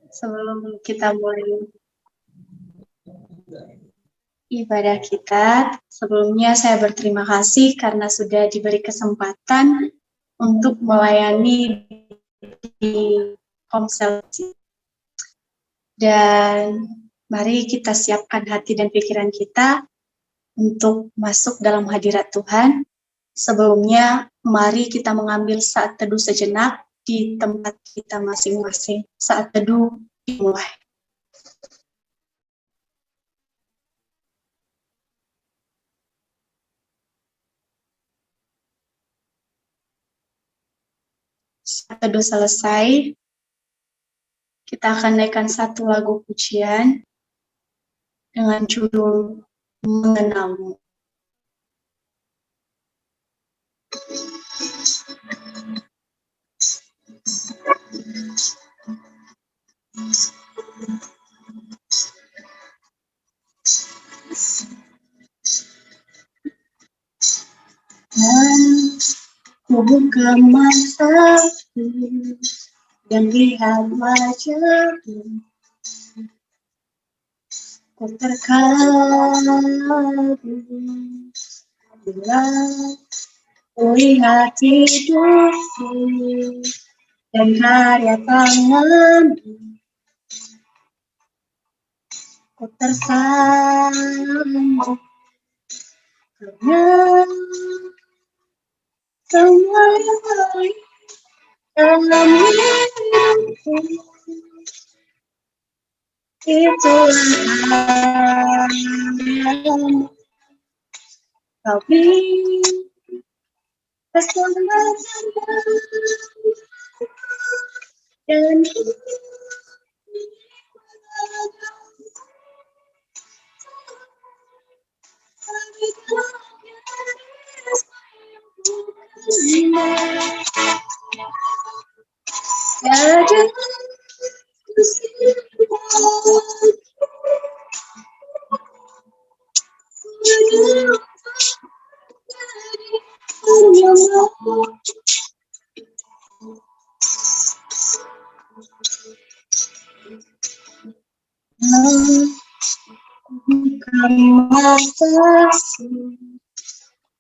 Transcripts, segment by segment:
Sebelum kita mulai ibadah kita, sebelumnya saya berterima kasih karena sudah diberi kesempatan untuk melayani di Komsel. Dan mari kita siapkan hati dan pikiran kita untuk masuk dalam hadirat Tuhan. Sebelumnya, mari kita mengambil saat teduh sejenak di tempat kita masing-masing. Saat teduh dimulai. Saat teduh selesai, kita akan naikkan satu lagu pujian dengan judul Mengenalmu. Ku buka mataku dan lihat wajahmu, ku terkagum bila ku lihat hidupku dan karya tanganmu, ku tersandung karena semua yang baik dalam hidupku itulah karyamu. Kau beri kesempatan dan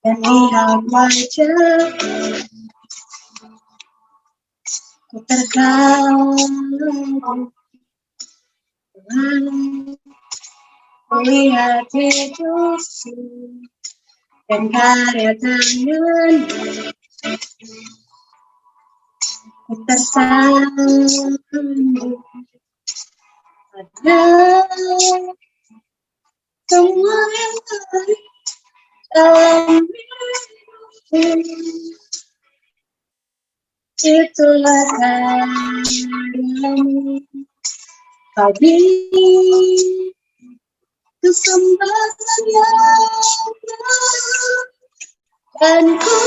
dan lihat wajahmu, ku terkagum melihat hidupku dan karya tanganmu, ku tersandung pada semua yang baik dalam hidupku itulah karyamu. Kau beri kesempatan yang dan ku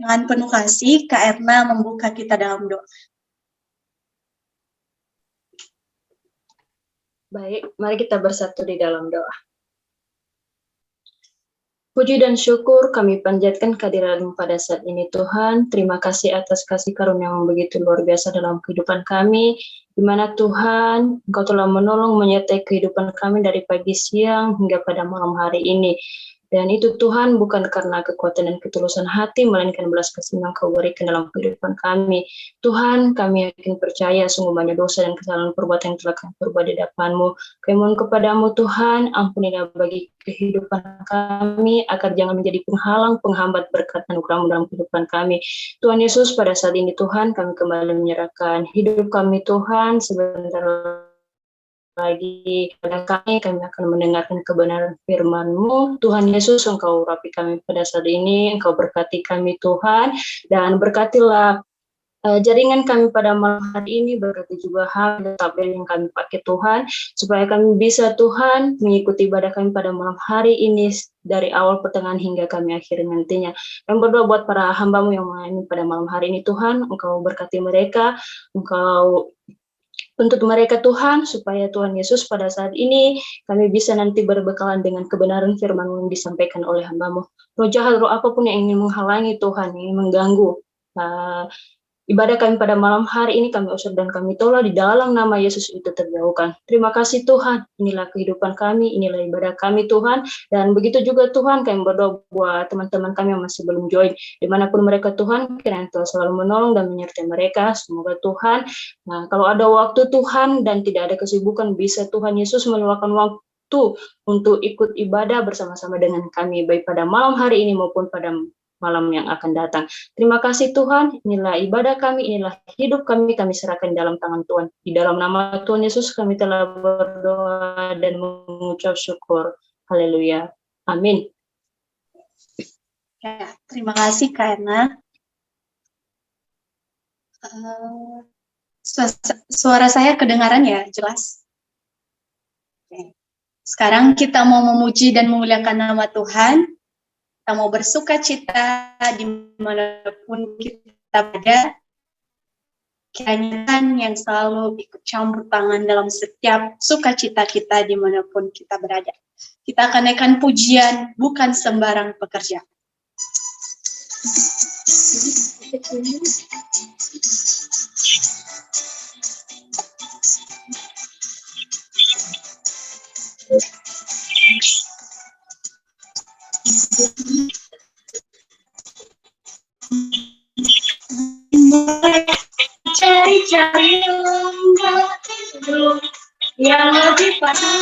Dengan penuh kasih, Kak Erna membuka kita dalam doa. Baik, mari kita bersatu di dalam doa. Puji dan syukur kami panjatkan kehadiran-Mu pada saat ini Tuhan. Terima kasih atas kasih karunia yang begitu luar biasa dalam kehidupan kami, di mana Tuhan Engkau telah menolong menyertai kehidupan kami dari pagi, siang, hingga pada malam hari ini. Dan itu Tuhan bukan karena kekuatan dan ketulusan hati, melainkan belas kasih yang Kau berikan dalam kehidupan kami. Tuhan, kami yakin percaya sungguh banyak dosa dan kesalahan perbuatan yang telah kami perbuat di hadapan-Mu. Kami mohon kepadamu Tuhan, ampunilah bagi kehidupan kami, agar jangan menjadi penghalang, penghambat berkat anugerah-Mu dalam kehidupan kami. Tuhan Yesus, pada saat ini Tuhan, kami kembali menyerahkan hidup kami Tuhan, sebentar lagi pada kami akan mendengarkan kebenaran firman-Mu. Tuhan Yesus, Engkau urapi kami pada saat ini, Engkau berkati kami Tuhan, dan berkatilah jaringan kami pada malam hari ini, berkati juga hal dan tabel yang kami pakai Tuhan, supaya kami bisa Tuhan mengikuti ibadah kami pada malam hari ini, dari awal pertengahan hingga kami akhir nantinya. Kami berdoa buat para hamba-Mu yang melayani pada malam hari ini Tuhan, Engkau berkati mereka, Engkau untuk mereka Tuhan, supaya Tuhan Yesus pada saat ini kami bisa nanti berbekalan dengan kebenaran firman-Mu yang disampaikan oleh hamba-Mu. Roh jahat, roh apapun yang ingin menghalangi Tuhan, yang ingin mengganggu ibadah kami pada malam hari ini, kami usir dan kami tolak di dalam nama Yesus itu terjauhkan. Terima kasih Tuhan, inilah kehidupan kami, inilah ibadah kami Tuhan, dan begitu juga Tuhan kami berdoa buat teman-teman kami yang masih belum join, dimanapun mereka Tuhan, kiranya Tuhan selalu menolong dan menyertai mereka, semoga Tuhan, kalau ada waktu Tuhan dan tidak ada kesibukan, bisa Tuhan Yesus meluangkan waktu untuk ikut ibadah bersama-sama dengan kami, baik pada malam hari ini maupun pada malam yang akan datang. Terima kasih Tuhan, inilah ibadah kami, inilah hidup kami, kami serahkan dalam tangan Tuhan. Di dalam nama Tuhan Yesus kami telah berdoa dan mengucap syukur. Haleluya. Amin. Ya, terima kasih Kak Erna. Suara saya kedengaran ya, jelas? Oke. Sekarang kita mau memuji dan memuliakan nama Tuhan. Kita mau bersuka cita dimanapun kita berada. Kiranya Tuhan yang selalu ikut campur tangan dalam setiap sukacita kita dimanapun kita berada. Kita akan naikkan pujian, bukan sembarang pekerjaan. Cari-cari yang lebih pasti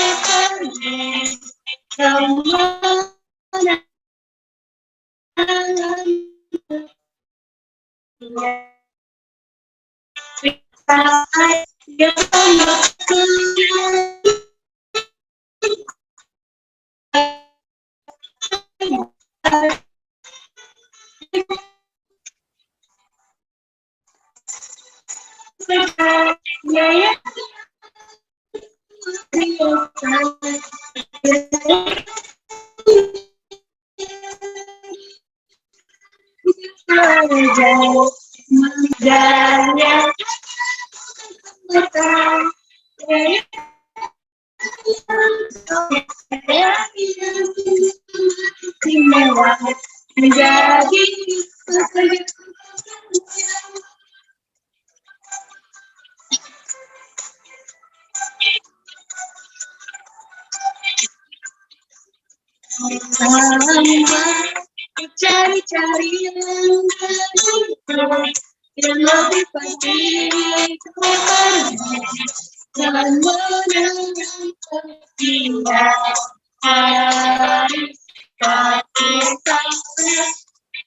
cari-cari yang lebih pasti dan menangkan dia hari kasih sayang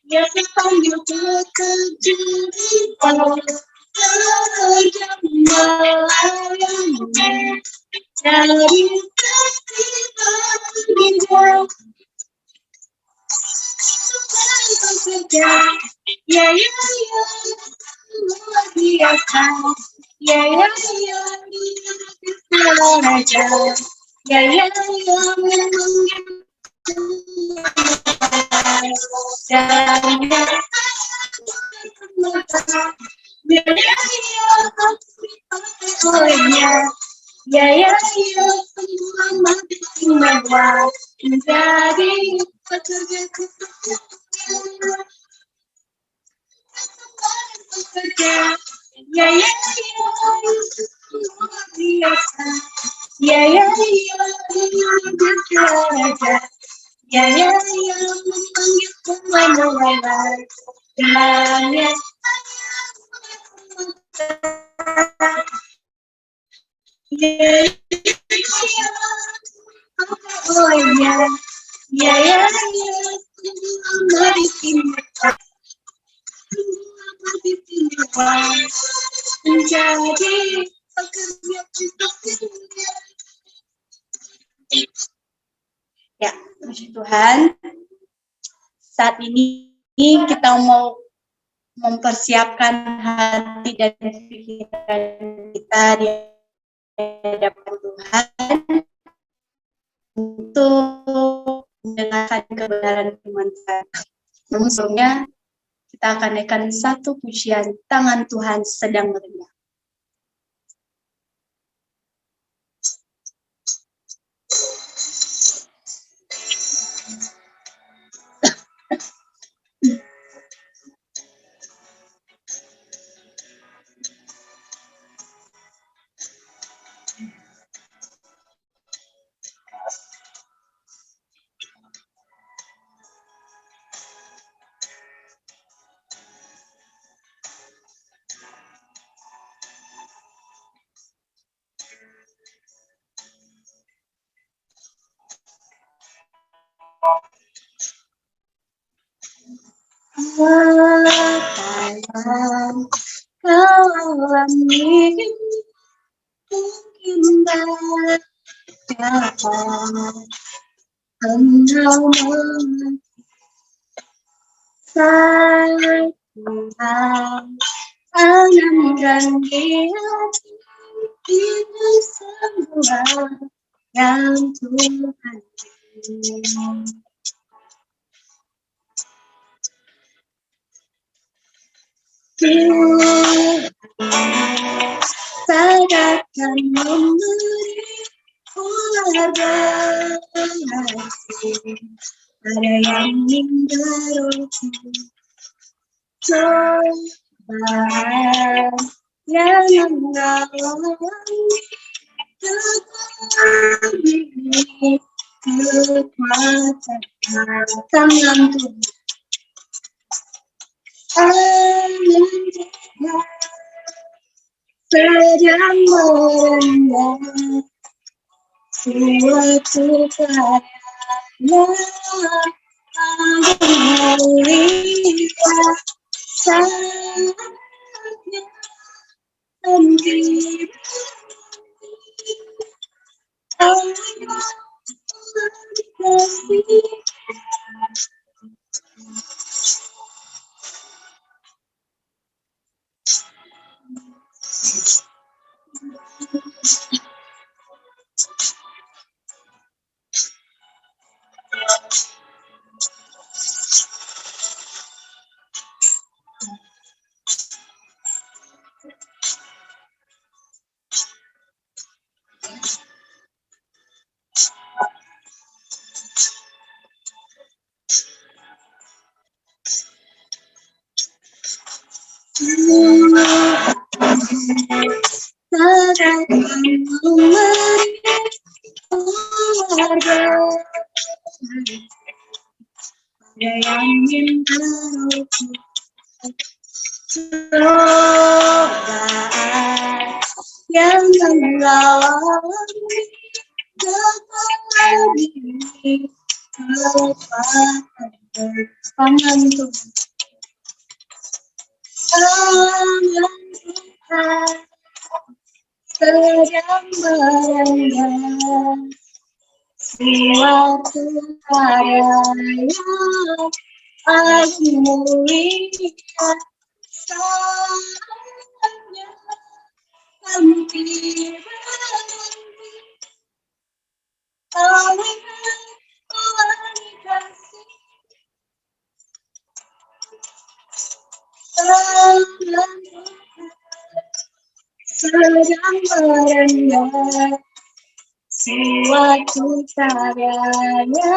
Yesus panggil kejujuran sejak melayani dari kasih panggil ya luar biasa ya raja ya memang bahwa menjadi pekerjaku bekerja. Ya ya ya, luar biasa. Ya ya ya, bekerja. Ya ya ya, memanggilku menolong. Dan ya oh ya ya ya menjadi pekerja ya, puji Tuhan. Saat ini kita mau mempersiapkan hati dan pikiran kita di hadapan Tuhan untuk mendengarkan kebenaran firman Tuhan. Namun sebelumnya kita akan naikkan satu pujian, tangan Tuhan sedang merenyah. Akan kau alami mungkin dapat engkau mengerti saat Tuhan tanamkan di hati itu semua yang Tuhan beri. Sagakkan memberi keluarga kasih, ada yang menggerutu cobaan yang mengalami tetapi kekuatan tangan Tuhan. Sedang merendah suatu karya mulia saatnya nanti Allah kasih. Yang mengalami kekalahan kekuatan tangan Tuhan. Sedang merendah suatu karya agung mulia saatnya nanti berhenti oleh Tuhan kasih. Sedang merendah suatu karyanya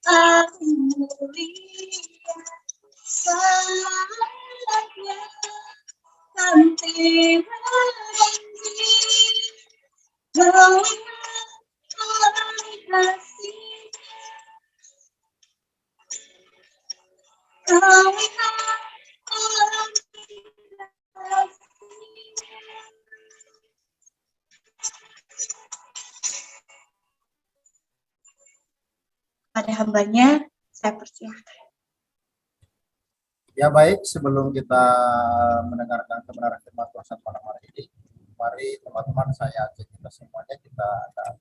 aku mulia salatnya nanti berhenti kau kasih kau pada hambanya saya persilahkan. Ya baik, sebelum kita mendengarkan kebenaran firman Tuhan malam hari ini, mari teman-teman saya ajak kita semuanya kita akan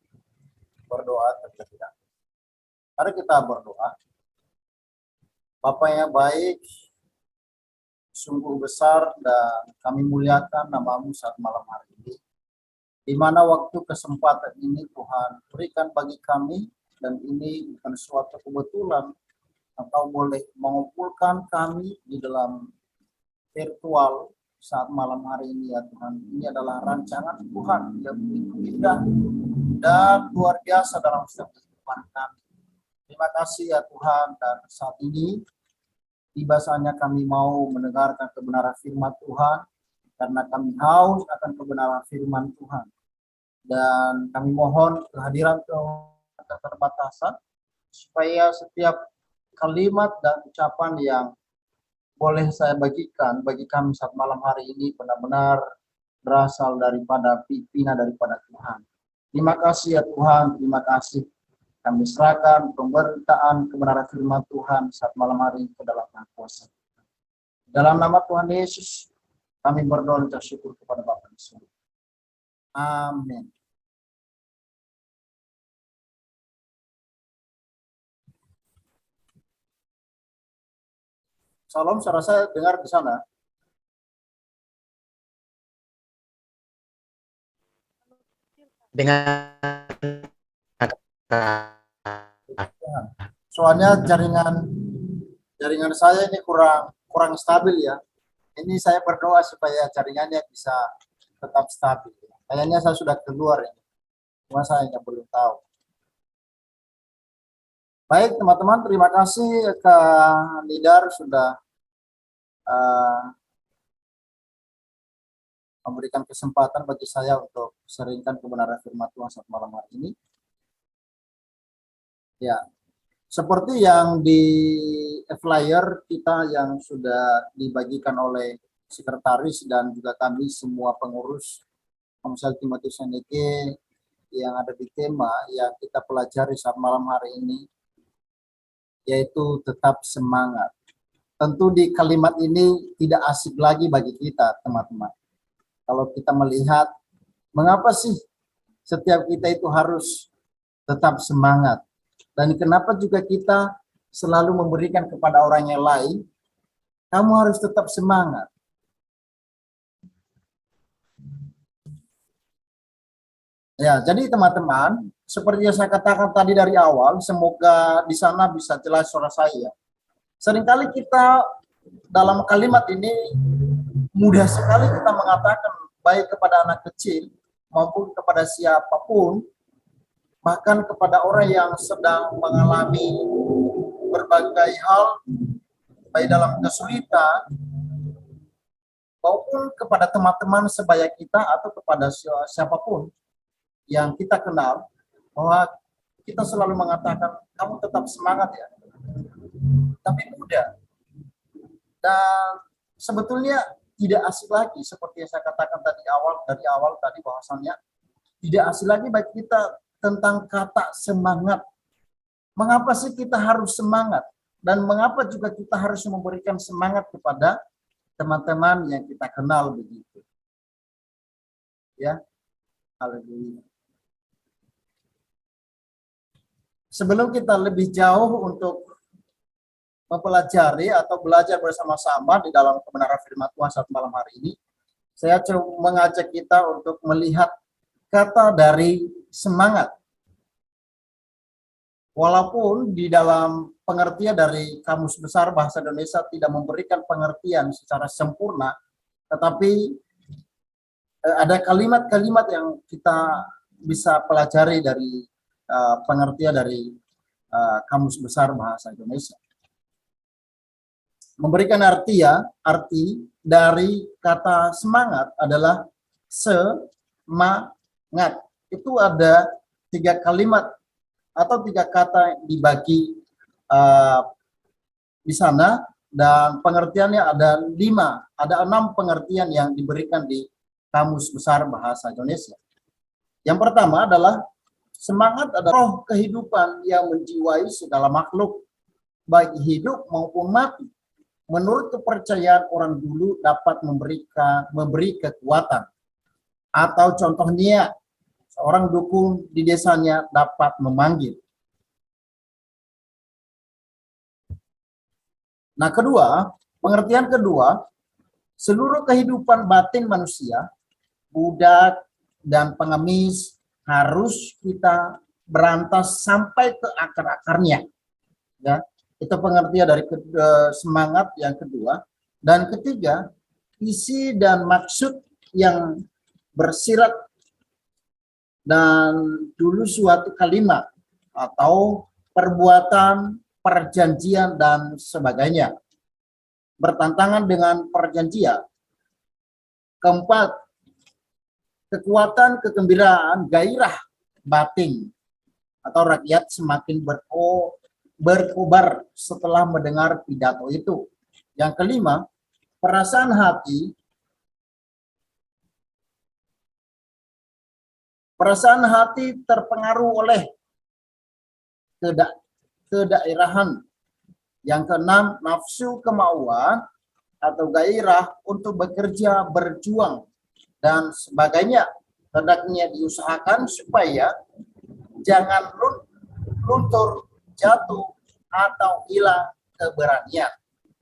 berdoa terlebih dahulu. Mari kita berdoa. Bapa yang baik, sungguh besar dan kami muliakan nama-Mu saat malam hari ini. Di mana waktu kesempatan ini Tuhan berikan bagi kami, dan ini bukan suatu kebetulan, Engkau boleh mengumpulkan kami di dalam virtual saat malam hari ini ya Tuhan. Ini adalah rancangan Tuhan yang begitu indah dan luar biasa dalam setiap kehidupan kami. Terima kasih ya Tuhan, dan saat ini tiba saatnya kami mau mendengarkan kebenaran firman Tuhan, karena kami haus akan kebenaran firman Tuhan. Dan kami mohon kehadiran Tuhan keterbatasan, supaya setiap kalimat dan ucapan yang boleh saya bagikan bagi kami saat malam hari ini benar-benar berasal daripada pimpinan daripada Tuhan. Terima kasih ya Tuhan, terima kasih. Kami serahkan pemberitaan kebenaran firman Tuhan saat malam hari ini ke dalam kuasa. Dalam nama Tuhan Yesus, kami berdoa dan syukur kepada Bapa di surga. Amin. Salam, suara saya dengar di sana. Dengan Soalnya jaringan saya ini kurang stabil ya. Ini saya berdoa supaya jaringannya bisa tetap stabil. Kayaknya saya sudah keluar ya. Cuma saya yang belum tahu. Baik teman-teman, terima kasih ke Lidar sudah memberikan kesempatan bagi saya untuk sharingkan kebenaran firman Tuhan saat malam hari ini. Ya, seperti yang di flyer kita yang sudah dibagikan oleh sekretaris dan juga kami semua pengurus Komsel Timotius Seneke yang ada di tema yang kita pelajari saat malam hari ini, yaitu tetap semangat. Tentu di kalimat ini tidak asik lagi bagi kita teman-teman. Kalau kita melihat mengapa sih setiap kita itu harus tetap semangat, dan kenapa juga kita selalu memberikan kepada orang yang lain, kamu harus tetap semangat. Ya, jadi teman-teman, seperti yang saya katakan tadi dari awal, semoga di sana bisa jelas suara saya. Seringkali kita dalam kalimat ini mudah sekali kita mengatakan baik kepada anak kecil maupun kepada siapapun, bahkan kepada orang yang sedang mengalami berbagai hal, baik dalam kesulitan, maupun kepada teman-teman sebaya kita atau kepada siapapun yang kita kenal, bahwa kita selalu mengatakan, kamu tetap semangat ya. Tapi mudah. Dan sebetulnya tidak asik lagi, seperti yang saya katakan dari awal tadi bahwasannya, tidak asik lagi bagi kita tentang kata semangat. Mengapa sih kita harus semangat? Dan mengapa juga kita harus memberikan semangat kepada teman-teman yang kita kenal begitu. Ya. Haleluya. Sebelum kita lebih jauh untuk mempelajari atau belajar bersama-sama di dalam kebenaran firman Tuhan saat malam hari ini, saya coba mengajak kita untuk melihat kata dari semangat. Walaupun di dalam pengertian dari Kamus Besar Bahasa Indonesia tidak memberikan pengertian secara sempurna, tetapi ada kalimat-kalimat yang kita bisa pelajari dari pengertian dari Kamus Besar Bahasa Indonesia. Memberikan arti dari kata semangat adalah semangat. Itu ada 3 kalimat atau 3 kata dibagi di sana, dan pengertiannya ada 5, ada 6 pengertian yang diberikan di Kamus Besar Bahasa Indonesia. Yang pertama adalah semangat adalah roh kehidupan yang menjiwai segala makhluk, baik hidup maupun mati. Menurut kepercayaan orang dulu dapat memberi kekuatan. Atau contohnya, seorang dukun di desanya dapat memanggil. Nah, pengertian kedua, seluruh kehidupan batin manusia, budak dan pengemis, harus kita berantas sampai ke akar-akarnya. Ya, itu pengertian dari semangat yang kedua. Dan ketiga, isi dan maksud yang bersirat dan dulu suatu kalimat atau perbuatan, perjanjian, dan sebagainya. Bertentangan dengan perjanjian. Keempat, kekuatan, kegembiraan, gairah batin atau rakyat semakin berkobar setelah mendengar pidato itu. Yang kelima, perasaan hati terpengaruh oleh kedaerahan. Yang keenam, nafsu kemauan atau gairah untuk bekerja, berjuang, dan sebagainya. Hendaknya diusahakan supaya jangan luntur, jatuh, atau hilang keberanian.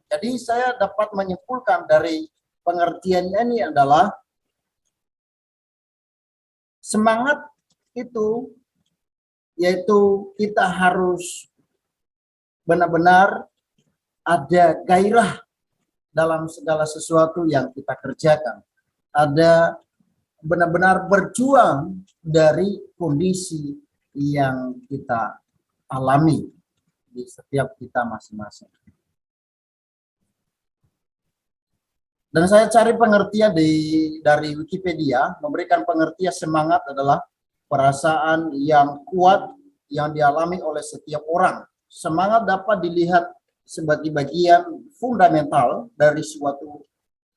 Jadi saya dapat menyimpulkan dari pengertian ini adalah semangat itu yaitu kita harus benar-benar ada gairah dalam segala sesuatu yang kita kerjakan. Ada benar-benar berjuang dari kondisi yang kita alami di setiap kita masing-masing. Dan saya cari pengertian dari Wikipedia, memberikan pengertian semangat adalah perasaan yang kuat yang dialami oleh setiap orang. Semangat dapat dilihat sebagai bagian fundamental dari suatu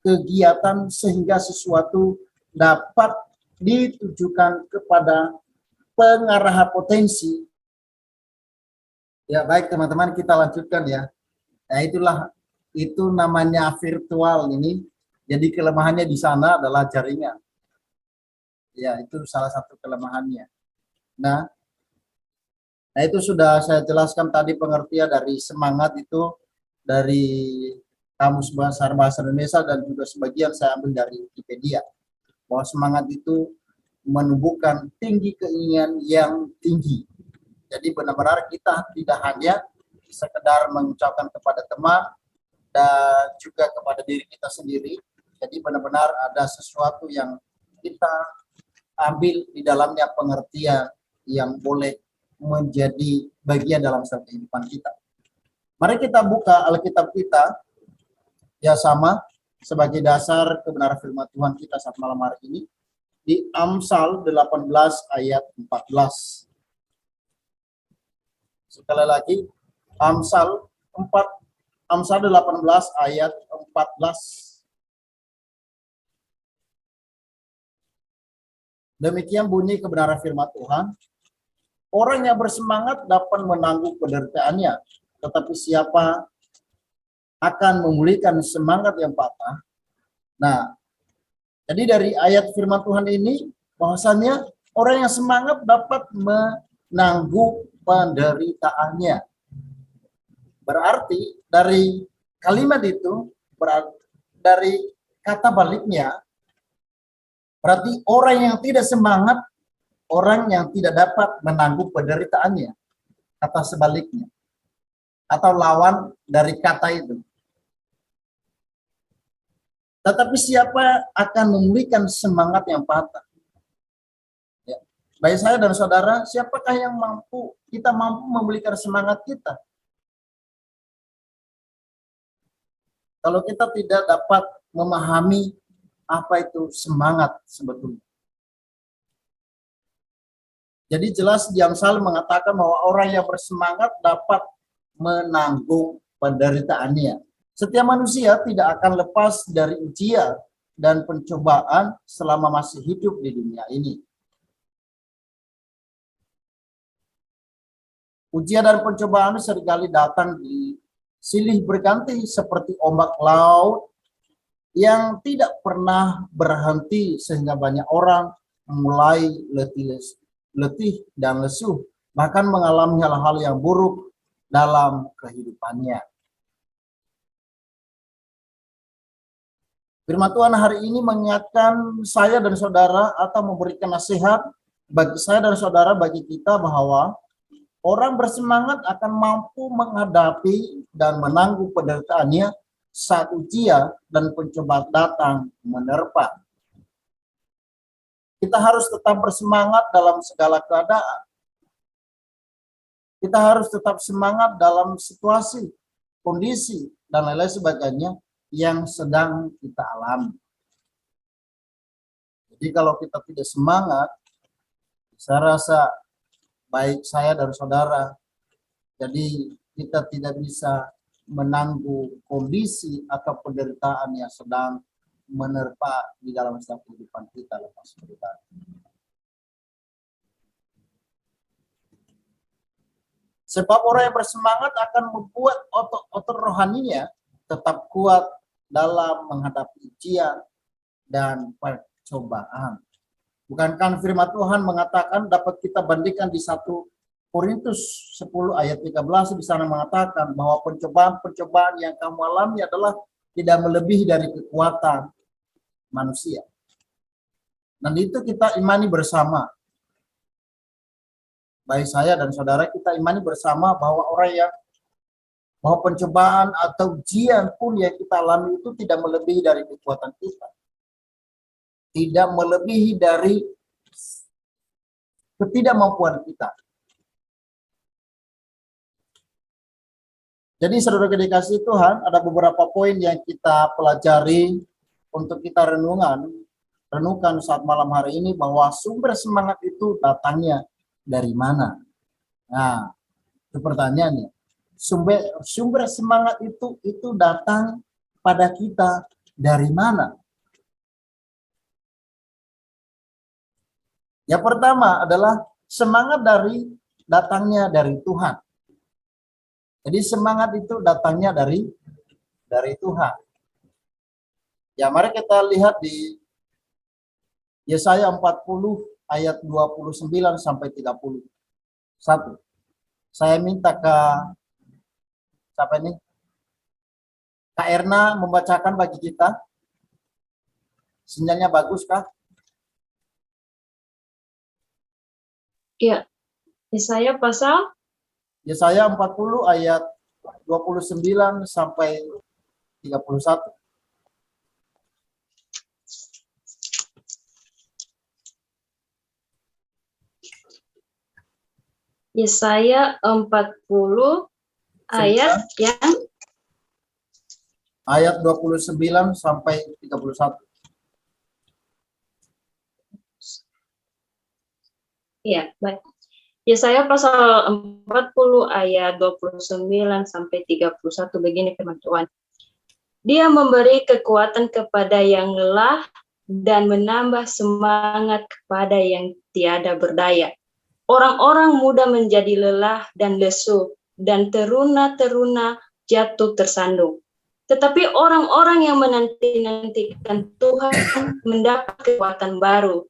kegiatan sehingga sesuatu dapat ditujukan kepada pengarahan potensi. Ya, baik teman-teman, kita lanjutkan ya. Nah, itu namanya virtual ini. Jadi kelemahannya di sana adalah jaringan. Ya, itu salah satu kelemahannya. Nah, itu sudah saya jelaskan tadi pengertian dari semangat itu dari Kamus Besar Bahasa Indonesia dan juga sebagian saya ambil dari Wikipedia. Bahwa semangat itu menumbuhkan tinggi keinginan yang tinggi. Jadi benar-benar kita tidak hanya sekedar mengucapkan kepada teman dan juga kepada diri kita sendiri. Jadi benar-benar ada sesuatu yang kita ambil di dalamnya pengertian yang boleh menjadi bagian dalam kehidupan kita. Mari kita buka Alkitab kita ya sama sebagai dasar kebenaran firman Tuhan kita saat malam hari ini di Amsal 18 ayat 14. Sekali lagi Amsal 18 ayat 14. Demikian bunyi kebenaran firman Tuhan. Orang yang bersemangat dapat menanggung penderitaannya, tetapi siapa akan memulihkan semangat yang patah? Nah, jadi dari ayat firman Tuhan ini, bahwasannya orang yang semangat dapat menanggung penderitaannya. Berarti dari kalimat itu, dari kata baliknya, berarti orang yang tidak semangat, orang yang tidak dapat menanggung penderitaannya. Kata sebaliknya. Atau lawan dari kata itu. Tetapi siapa akan memulihkan semangat yang patah? Ya. Baik saya dan saudara, siapakah yang mampu memberikan semangat kita? Kalau kita tidak dapat memahami apa itu semangat sebetulnya. Jadi jelas di Amsal mengatakan bahwa orang yang bersemangat dapat menanggung penderitaannya. Setiap manusia tidak akan lepas dari ujian dan pencobaan selama masih hidup di dunia ini. Ujian dan pencobaan seringkali datang di silih berganti seperti ombak laut yang tidak pernah berhenti sehingga banyak orang mulai letih dan lesu, bahkan mengalami hal-hal yang buruk dalam kehidupannya. Firman Tuhan hari ini mengingatkan saya dan saudara atau memberikan nasihat bagi saya dan saudara, bagi kita, bahwa orang bersemangat akan mampu menghadapi dan menanggung penderitaannya saat ujian dan pencobaan datang menerpa. Kita harus tetap bersemangat dalam segala keadaan. Kita harus tetap semangat dalam situasi, kondisi, dan lain-lain sebagainya yang sedang kita alami. Jadi kalau kita tidak semangat, saya rasa baik saya dan saudara, jadi kita tidak bisa menanggung kondisi atau penderitaan yang sedang menerpa di dalam setiap kehidupan kita lepas penderitaan. Sebab orang yang bersemangat akan membuat otot rohaninya tetap kuat dalam menghadapi ujian dan percobaan. Bukankah firman Tuhan mengatakan, dapat kita bandingkan di 1 Korintus 10 ayat 13, di sana mengatakan bahwa pencobaan-pencobaan yang kamu alami adalah tidak melebihi dari kekuatan manusia. Dan itu kita imani bersama. Baik saya dan saudara, kita imani bersama bahwa bahwa pencobaan atau ujian pun yang kita alami itu tidak melebihi dari kekuatan kita. Tidak melebihi dari ketidakmampuan kita. Jadi saudara dikasih Tuhan, ada beberapa poin yang kita pelajari untuk kita renungkan saat malam hari ini, bahwa sumber semangat itu datangnya dari mana? Nah, itu pertanyaannya. Sumber semangat itu datang pada kita dari mana? Yang pertama adalah semangat datangnya dari Tuhan. Jadi semangat itu datangnya dari Tuhan. Ya, mari kita lihat di Yesaya 40 ayat 29 sampai 31. Saya minta ke siapa ini? Kak Erna membacakan bagi kita. Sinyalnya bagus kah? Ya, Yesaya pasal Yesaya 40 ayat 29 sampai 31. Yesaya 40 ayat yang ayat 29 sampai 31. Iya, baik. Yesaya pasal 40 ayat 29 sampai 31 begini firman Tuhan. Dia memberi kekuatan kepada yang lelah dan menambah semangat kepada yang tiada berdaya. Orang-orang muda menjadi lelah dan lesu, dan teruna-teruna jatuh tersandung. Tetapi orang-orang yang menanti-nantikan Tuhan mendapat kekuatan baru.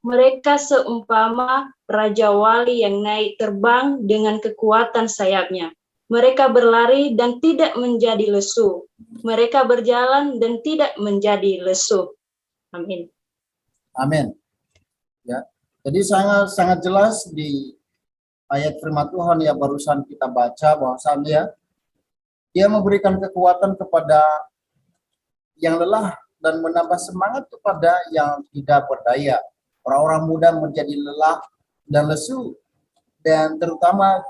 Mereka seumpama Raja Wali yang naik terbang dengan kekuatan sayapnya. Mereka berlari dan tidak menjadi lesu. Mereka berjalan dan tidak menjadi lesu. Amin. Amin. Ya. Jadi sangat jelas di ayat firman Tuhan yang barusan kita baca, bahwasannya Dia memberikan kekuatan kepada yang lelah dan menambah semangat kepada yang tidak berdaya. Orang-orang muda menjadi lelah dan lesu, dan terutama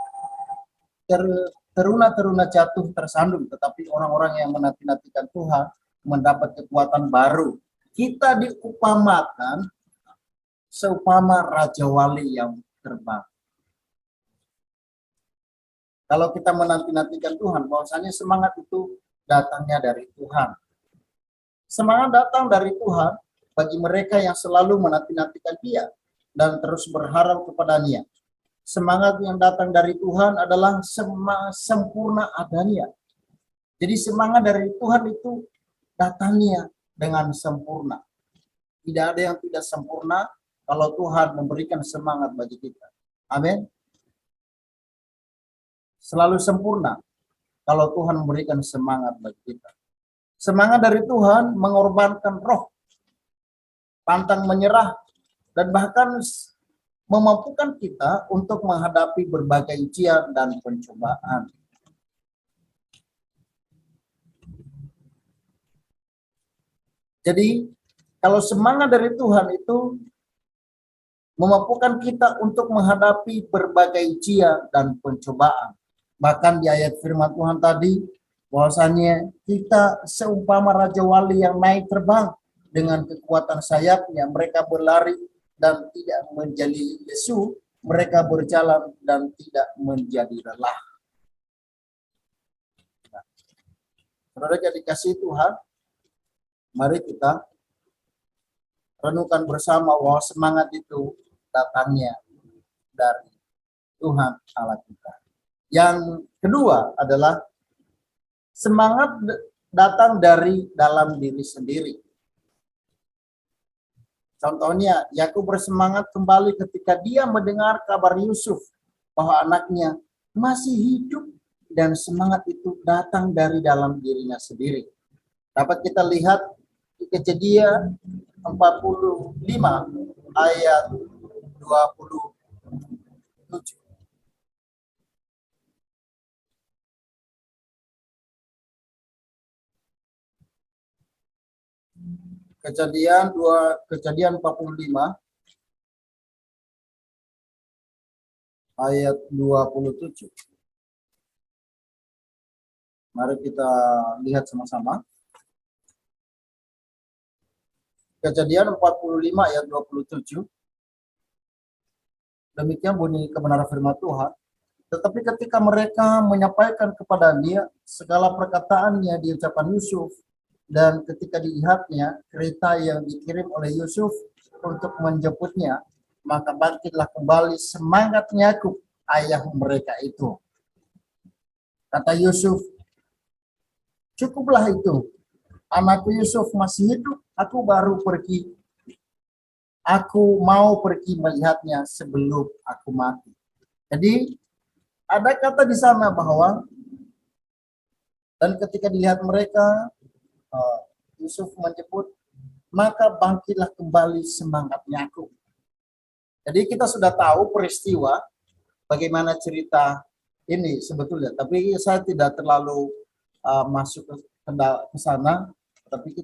teruna-teruna jatuh tersandung, tetapi orang-orang yang menanti-nantikan Tuhan mendapat kekuatan baru. Kita diupamakan seumpama Raja Wali yang terbang. Kalau kita menanti-nantikan Tuhan, bahwasanya semangat itu datangnya dari Tuhan. Semangat datang dari Tuhan bagi mereka yang selalu menanti-nantikan Dia dan terus berharap kepada-Nya. Semangat yang datang dari Tuhan adalah sempurna adanya. Jadi semangat dari Tuhan itu datangnya dengan sempurna. Tidak ada yang tidak sempurna kalau Tuhan memberikan semangat bagi kita. Amin. Selalu sempurna kalau Tuhan memberikan semangat bagi kita. Semangat dari Tuhan mengorbankan roh, pantang menyerah, dan bahkan memampukan kita untuk menghadapi berbagai ujian dan pencobaan. Jadi, kalau semangat dari Tuhan itu memampukan kita untuk menghadapi berbagai ujian dan pencobaan. Bahkan di ayat firman Tuhan tadi, bahwasanya kita seumpama Raja Wali yang naik terbang dengan kekuatan sayapnya, mereka berlari dan tidak menjadi lesu, mereka berjalan dan tidak menjadi lelah. Nah, saudara yang dikasihi Tuhan, mari kita renungkan bersama bahwa semangat itu datangnya dari Tuhan Allah kita. Yang kedua adalah semangat datang dari dalam diri sendiri. Contohnya, Yakub bersemangat kembali ketika dia mendengar kabar Yusuf bahwa anaknya masih hidup, dan semangat itu datang dari dalam dirinya sendiri. Dapat kita lihat di Kejadian 45 ayat 27. Kejadian 45 ayat 27. Mari kita lihat sama-sama. Kejadian 45 ayat 27. Demikian bunyi kebenaran firman Tuhan. Tetapi ketika mereka menyampaikan kepada dia segala perkataannya di ucapan Yusuf, dan ketika dilihatnya kereta yang dikirim oleh Yusuf untuk menjemputnya, maka bangkitlah kembali semangat Yakub ayah mereka itu. Kata Yusuf, cukuplah itu. Anakku Yusuf masih hidup, aku baru pergi. Aku mau pergi melihatnya sebelum aku mati. Jadi ada kata di sana bahwa dan ketika dilihat mereka Yusuf menjemput, maka bangkitlah kembali semangatnya aku. Jadi kita sudah tahu peristiwa bagaimana cerita ini sebetulnya, tapi saya tidak terlalu masuk ke sana, tapi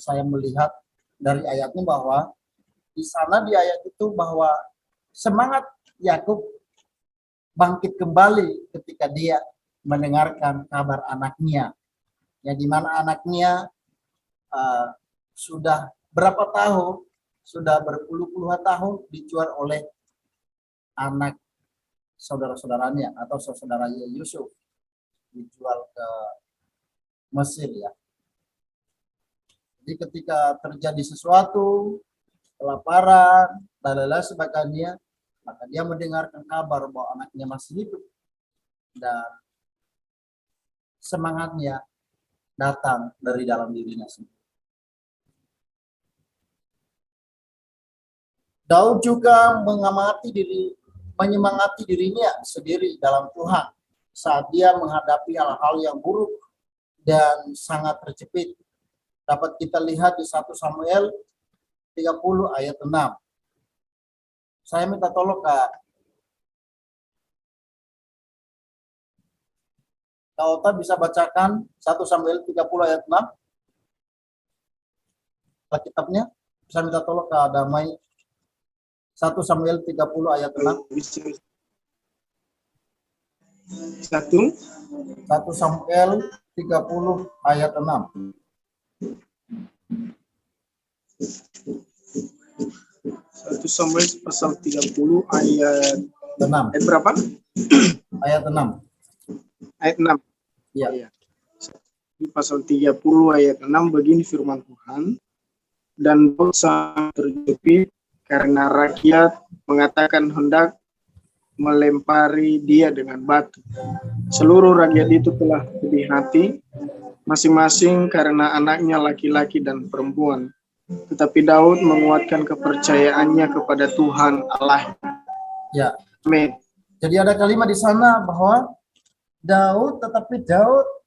saya melihat dari ayatnya bahwa di sana di ayat itu bahwa semangat Yakub bangkit kembali ketika dia mendengarkan kabar anaknya, yang dimana anaknya sudah berapa tahun, sudah berpuluh-puluh tahun dijual oleh anak saudara-saudaranya atau saudara Yusuf, dijual ke Mesir ya. Jadi ketika terjadi sesuatu, kelaparan, dan lain sebagainya, maka dia mendengarkan kabar bahwa anaknya masih hidup, dan semangatnya datang dari dalam dirinya sendiri. Daud juga menyemangati dirinya sendiri dalam Tuhan saat dia menghadapi hal-hal yang buruk dan sangat terjepit. Dapat kita lihat di 1 Samuel 30 ayat 6. Saya minta tolong Kak Ota bisa bacakan 1 Samuel 30 ayat 6. Kitabnya bisa minta tolong Kak Damai. 1 Samuel 30 ayat 6. 1 Samuel 30 ayat 6. 1 Samuel pasal 30 ayat 6. ayat berapa? Ayat 6. Ayat 6. Ya. Oh, iya. Di pasal 30 ayat 6 begini firman Tuhan, dan Daud sangat terjepit karena rakyat mengatakan hendak melempari dia dengan batu. Seluruh rakyat itu telah sedih hati, masing-masing karena anaknya laki-laki dan perempuan. Tetapi Daud menguatkan kepercayaannya kepada Tuhan Allah. Ya. Amin. Jadi ada kalimat di sana bahwa Daud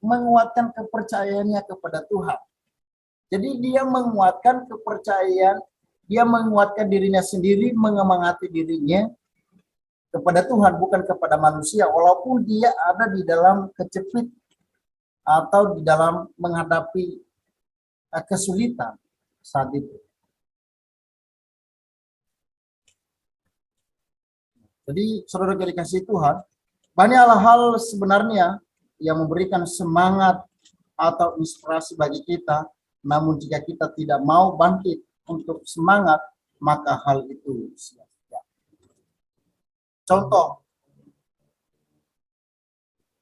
menguatkan kepercayaannya kepada Tuhan. Jadi dia menguatkan kepercayaan, dia menguatkan dirinya sendiri, mengemangati dirinya kepada Tuhan, bukan kepada manusia, walaupun dia ada di dalam kejepit atau di dalam menghadapi kesulitan saat itu. Jadi saudara dikasih Tuhan, banyak hal sebenarnya yang memberikan semangat atau inspirasi bagi kita, namun jika kita tidak mau bangkit untuk semangat, maka hal itu sia-sia. Contoh,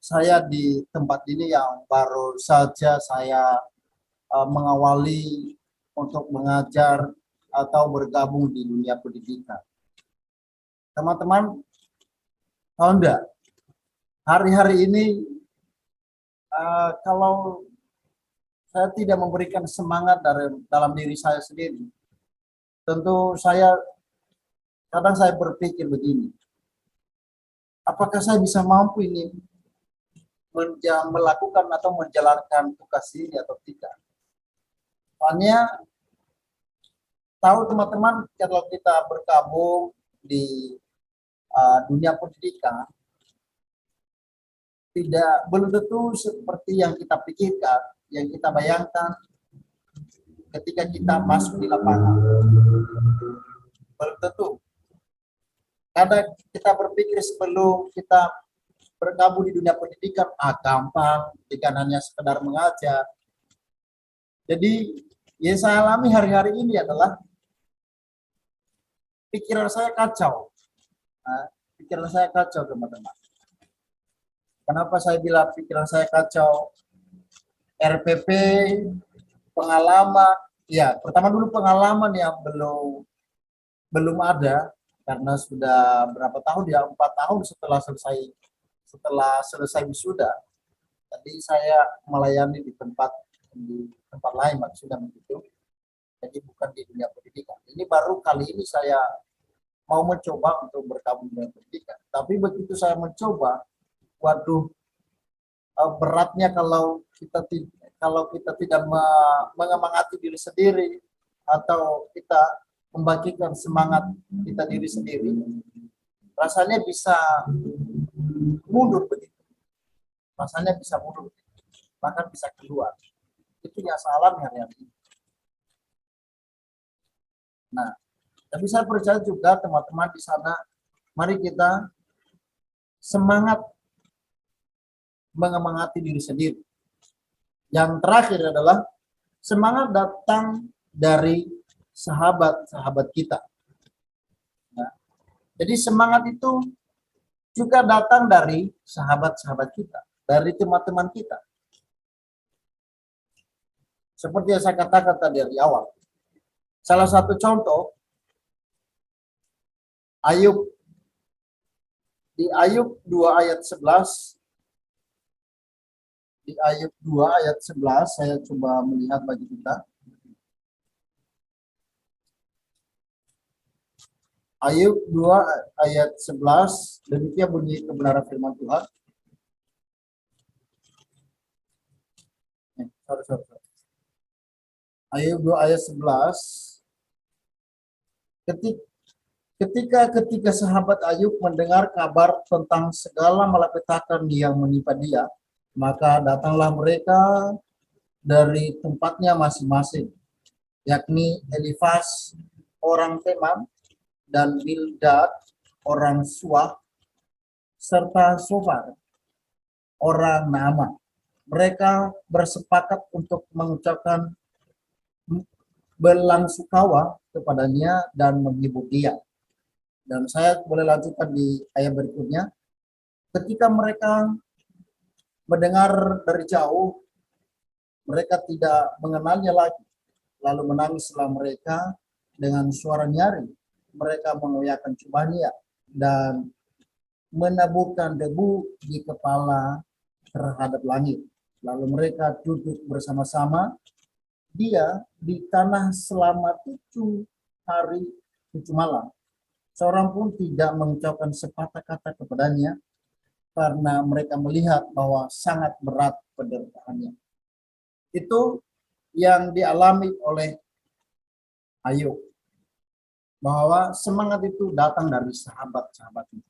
saya di tempat ini yang baru saja saya mengawali untuk mengajar atau bergabung di dunia pendidikan. Teman-teman, tahu enggak, hari-hari ini kalau saya tidak memberikan semangat dalam diri saya sendiri, tentu kadang saya berpikir begini, apakah saya bisa mampu ini melakukan atau menjalankan tugas ini atau tidak. Soalnya tahu teman-teman, kalau kita bergabung di dunia pendidikan, belum tentu seperti yang kita pikirkan, yang kita bayangkan ketika kita masuk di lapangan. Belum tentu. Karena kita berpikir sebelum kita bergabung di dunia pendidikan, gampang, jika hanya sekedar mengajar. Jadi yang saya alami hari-hari ini adalah pikiran saya kacau. Pikiran saya kacau, teman-teman. Kenapa saya bilang pikiran saya kacau? RPP, pengalaman, ya pertama dulu pengalaman yang belum ada, karena sudah berapa tahun ya, 4 tahun setelah selesai wisuda. Jadi saya melayani di tempat lain maksudnya begitu. Jadi bukan di dunia pendidikan. Ini baru kali ini saya mau mencoba untuk bergabung dengan pendidikan. Tapi begitu saya mencoba, waduh, beratnya kalau kita tidak mengemangati diri sendiri atau kita membagikan semangat kita diri sendiri, rasanya bisa mundur begitu. Rasanya bisa mundur, bahkan bisa keluar. Itu yang saya alami hari-hari ini. Nah, tapi saya percaya juga teman-teman di sana, mari kita semangat mengemangati diri sendiri. Yang terakhir adalah semangat datang dari sahabat-sahabat kita. Nah, jadi semangat itu juga datang dari sahabat-sahabat kita, dari teman-teman kita. Seperti yang saya katakan tadi dari awal. Salah satu contoh, Ayub. Di Ayub 2 ayat 11, di Ayub 2 ayat 11, saya coba melihat bagi kita. Ayub 2 ayat 11, demikian bunyi kebenaran firman Tuhan. Ayub 2 ayat 11. Ketika sahabat Ayub mendengar kabar tentang segala malapetaka yang menimpa dia, maka datanglah mereka dari tempatnya masing-masing, yakni Elifaz orang Teman dan Bildad orang Suah, serta Sofar orang Naamah. Mereka bersepakat untuk mengucapkan belasungkawa kepadanya dan menghibur dia. Dan saya boleh lanjutkan di ayat berikutnya. Ketika mereka mendengar dari jauh, mereka tidak mengenalnya lagi. Lalu menangislah mereka dengan suara nyaring. Mereka mengoyakkan jubahnya dan menaburkan debu di kepala terhadap langit. Lalu mereka duduk bersama-sama dia di tanah selama 7 hari 7 malam. Seorang pun tidak mengucapkan sepatah kata kepadanya karena mereka melihat bahwa sangat berat penderitaannya. Itu yang dialami oleh Ayub, bahwa semangat itu datang dari sahabat-sahabatnya.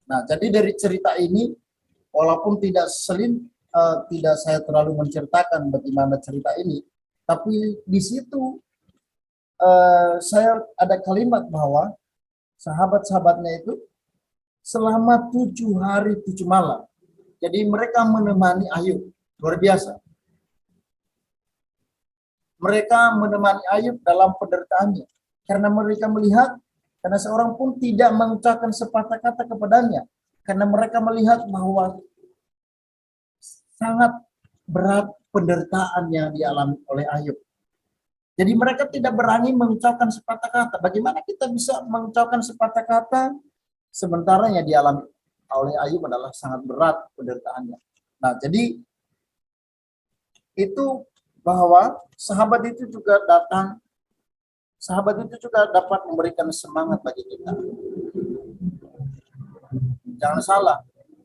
Nah, jadi dari cerita ini, walaupun tidak saya terlalu menceritakan bagaimana cerita ini, tapi di situ saya ada kalimat bahwa sahabat-sahabatnya itu selama 7 hari 7 malam. Jadi mereka menemani Ayub, luar biasa. Mereka menemani Ayub dalam penderitaannya, karena mereka melihat, karena seorang pun tidak mengucapkan sepatah kata kepadanya, karena mereka melihat bahwa sangat berat penderitaan yang dialami oleh Ayub. Jadi mereka tidak berani mengucapkan sepatah kata. Bagaimana kita bisa mengucapkan sepatah kata sementara yang dialami oleh Ayub adalah sangat berat penderitaannya. Nah, jadi itu bahwa sahabat itu juga dapat memberikan semangat bagi kita. Jangan salah,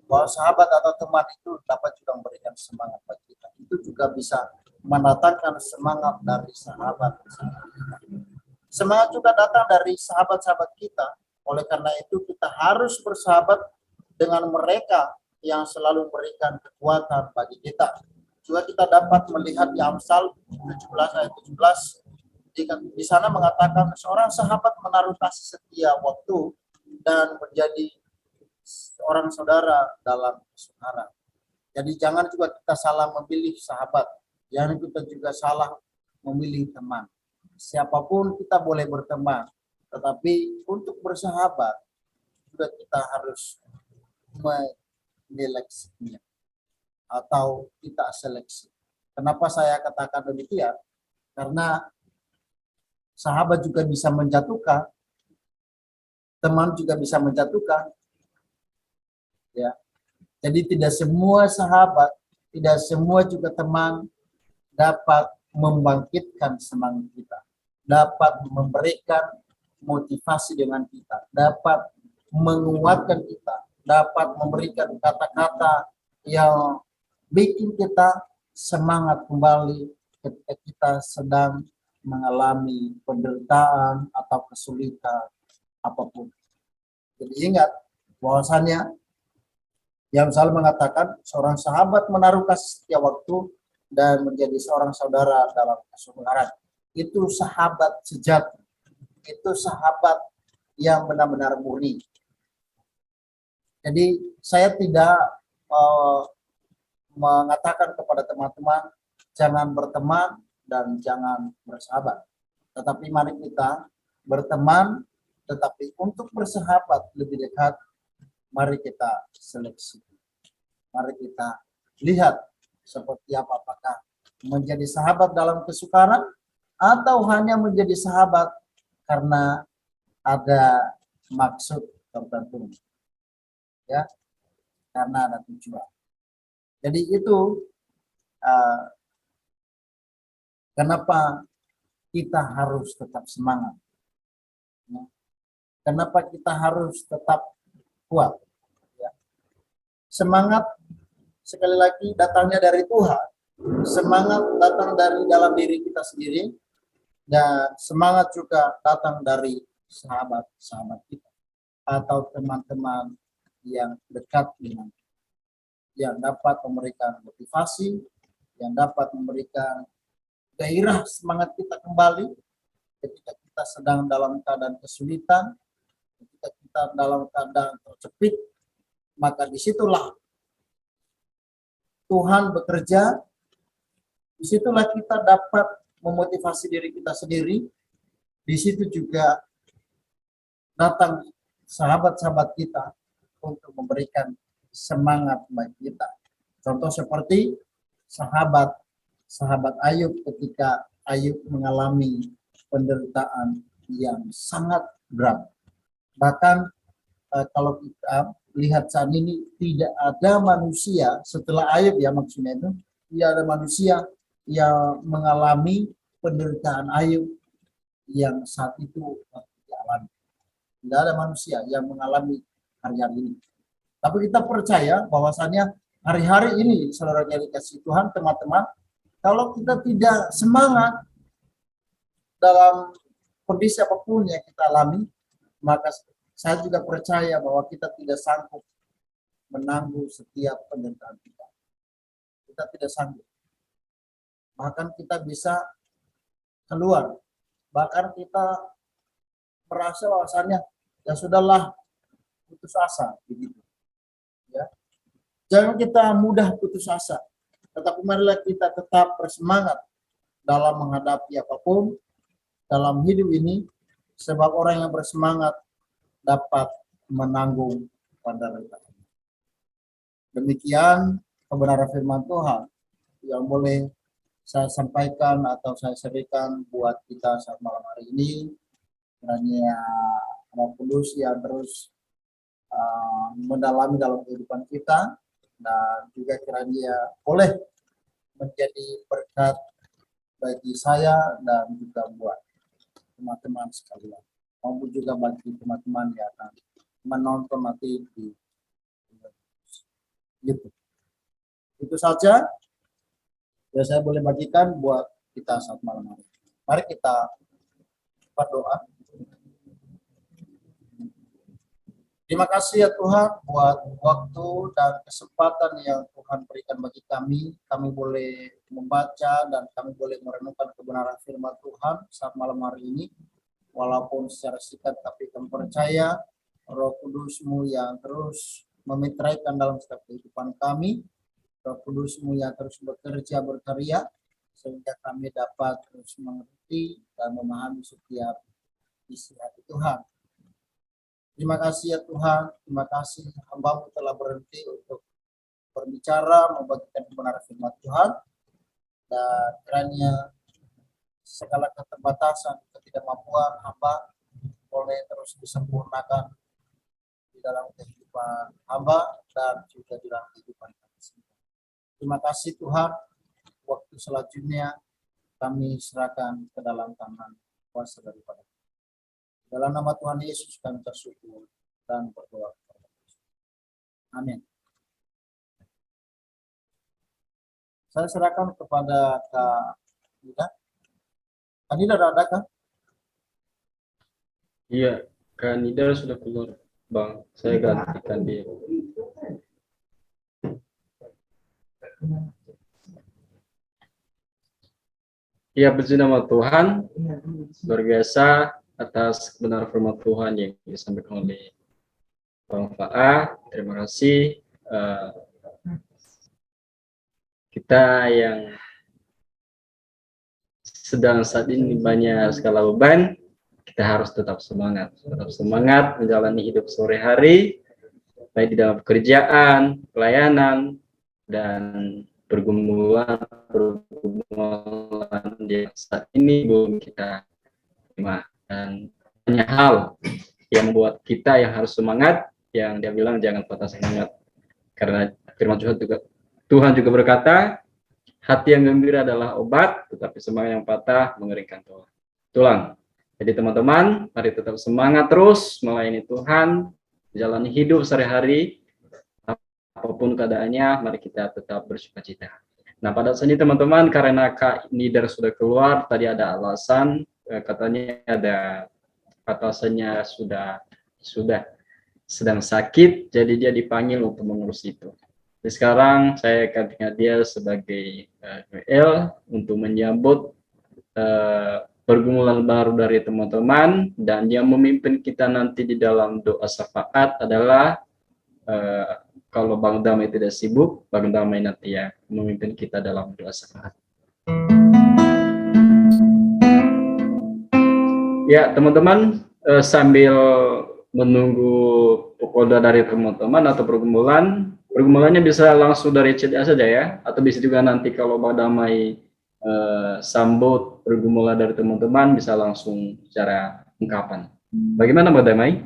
bahwa sahabat atau teman itu dapat juga memberikan semangat bagi kita. Itu juga bisa mendatangkan semangat dari sahabat. Semangat juga datang dari sahabat-sahabat kita. Oleh karena itu kita harus bersahabat dengan mereka yang selalu memberikan kekuatan bagi kita. Juga kita dapat melihat di Amsal 17 ayat 17, di sana mengatakan seorang sahabat menaruh kasih setia waktu dan menjadi seorang saudara dalam kesukaran. Jadi jangan juga kita salah memilih sahabat, jangan kita juga salah memilih teman. Siapapun kita boleh berteman, tetapi untuk bersahabat juga kita harus menyeleksinya atau kita seleksi. Kenapa saya katakan demikian? Karena sahabat juga bisa menjatuhkan, teman juga bisa menjatuhkan. Ya. Jadi tidak semua sahabat, tidak semua juga teman dapat membangkitkan semangat kita, dapat memberikan motivasi dengan kita, dapat menguatkan kita, dapat memberikan kata-kata yang bikin kita semangat kembali ketika kita sedang mengalami penderitaan atau kesulitan apapun. Jadi ingat bahwasannya yang selalu mengatakan seorang sahabat menaruh kasih setia waktu dan menjadi seorang saudara dalam kesukaran. Itu sahabat sejati. Itu sahabat yang benar-benar murni. Jadi saya tidak mengatakan kepada teman-teman jangan berteman dan jangan bersahabat. Tetapi mari kita berteman, tetapi untuk bersahabat lebih dekat, mari kita seleksi. Mari kita lihat seperti apa, apakah menjadi sahabat dalam kesukaran atau hanya menjadi sahabat karena ada maksud tertentu. Ya, karena ada tujuan. Jadi itu kenapa kita harus tetap semangat. Kenapa kita harus tetap kuat. Ya. Semangat sekali lagi datangnya dari Tuhan. Semangat datang dari dalam diri kita sendiri. Dan semangat juga datang dari sahabat-sahabat kita. Atau teman-teman yang dekat dengan kita, yang dapat memberikan motivasi, yang dapat memberikan gairah semangat kita kembali ketika kita sedang dalam keadaan kesulitan, Ketika kita dalam keadaan terjepit, maka disitulah Tuhan bekerja, disitulah kita dapat memotivasi diri kita sendiri, di situ juga datang sahabat-sahabat kita untuk memberikan semangat bagi kita. Contoh seperti sahabat Ayub ketika Ayub mengalami penderitaan yang sangat berat. Bahkan kalau kita lihat saat ini tidak ada manusia setelah Ayub, ya maksudnya itu tidak ada manusia yang mengalami penderitaan Ayub yang saat itu dialami. Tidak ada manusia yang mengalami hari-hari ini. Tapi kita percaya bahwasannya hari-hari ini, saudara yang dikasihi Tuhan, teman-teman, kalau kita tidak semangat dalam kondisi apapun yang kita alami, maka saya juga percaya bahwa kita tidak sanggup menanggung setiap penderitaan kita. Kita tidak sanggup. Bahkan kita bisa keluar. Bahkan kita merasa bahwasannya ya sudahlah, putus asa begitu. Ya. Jangan kita mudah putus asa. Tetapi marilah kita tetap bersemangat dalam menghadapi apapun dalam hidup ini, sebab orang yang bersemangat dapat menanggung penderitaan. Demikian kebenaran firman Tuhan yang boleh saya sampaikan atau saya sharingkan buat kita saat malam hari ini. Kiranya Roh Kudus yang terus mendalami dalam kehidupan kita, dan juga kiranya boleh menjadi berkat bagi saya dan juga buat teman-teman sekalian, maupun juga bagi teman-teman yang akan menonton nanti di YouTube. Itu saja yang saya boleh bagikan buat kita saat malam hari. Mari kita berdoa. Terima kasih ya Tuhan buat waktu dan kesempatan yang Tuhan berikan bagi kami. Kami boleh membaca dan kami boleh merenungkan kebenaran firman Tuhan saat malam hari ini. Walaupun secara singkat, tapi kami percaya Roh Kudus-Mu yang terus memitraikan dalam setiap kehidupan kami. Roh Kudus-Mu yang terus bekerja, berkarya, sehingga kami dapat terus mengerti dan memahami setiap isi hati Tuhan. Terima kasih ya Tuhan, terima kasih hamba-Mu telah berhenti untuk berbicara, membagikan kebenaran firman Tuhan, dan kiranya segala keterbatasan, ketidakmampuan hamba boleh terus disempurnakan di dalam kehidupan hamba dan juga di dalam kehidupan kami sendiri. Terima kasih Tuhan, waktu selanjutnya kami serahkan ke dalam tangan kuasa daripada. Dalam nama Tuhan Yesus kami bersyukur dan berdoa. Amin. Saya serahkan kepada Kak Nida. Kak Nida ada kah? Iya, Kak Nida sudah keluar, Bang. Saya gantikan dia. Ya, puji nama Tuhan, luar biasa atas kebenaran firman Tuhan yang disampaikan oleh Bang Fa'a. Terima kasih. Kita yang sedang saat ini banyak skala beban, kita harus tetap semangat menjalani hidup sore hari, baik di dalam pekerjaan, pelayanan, dan pergumulan di saat ini belum kita terima. Dan banyak hal yang membuat kita yang harus semangat, yang dia bilang jangan patah semangat, karena firman Tuhan juga berkata, hati yang gembira adalah obat, tetapi semangat yang patah mengeringkan tulang. Jadi teman-teman, mari tetap semangat terus melayani Tuhan, jalani hidup sehari-hari, apapun keadaannya, mari kita tetap bersukacita. Nah, pada saat ini teman-teman, karena Kak Nidar sudah keluar, tadi ada alasan, katanya ada atasannya sudah sedang sakit, jadi dia dipanggil untuk mengurus itu. Jadi sekarang saya akan ingat dia sebagai WL untuk menyambut pergumulan baru dari teman-teman, dan yang memimpin kita nanti di dalam doa syafaat adalah kalau Bang Damai tidak sibuk, Bang Damai nanti ya memimpin kita dalam doa syafaat. Ya teman-teman, sambil menunggu pokok doa dari teman-teman atau pergumulannya bisa langsung dari chat saja ya, atau bisa juga nanti kalau Bang Damai sambut pergumulan dari teman-teman bisa langsung secara ungkapan. Bagaimana Bang Damai?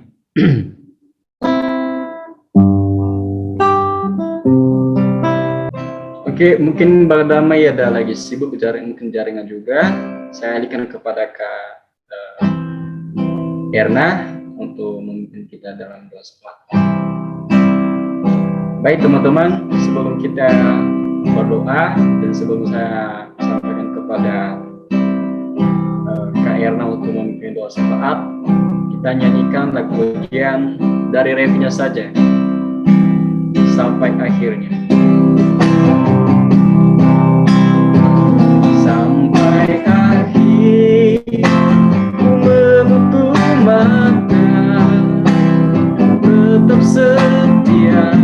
Oke, mungkin Bang Damai ada lagi sibuk mungkin jaringan juga. Saya alihkan kepada Kak Erna untuk memimpin kita dalam doa syafaat. Baik teman-teman, sebelum kita berdoa dan sebelum saya sampaikan kepada Kak Erna untuk memimpin doa syafaat, kita nyanyikan lagu ujian dari refnya saja sampai akhirnya. Sampai akhir menutup mata, tetap setia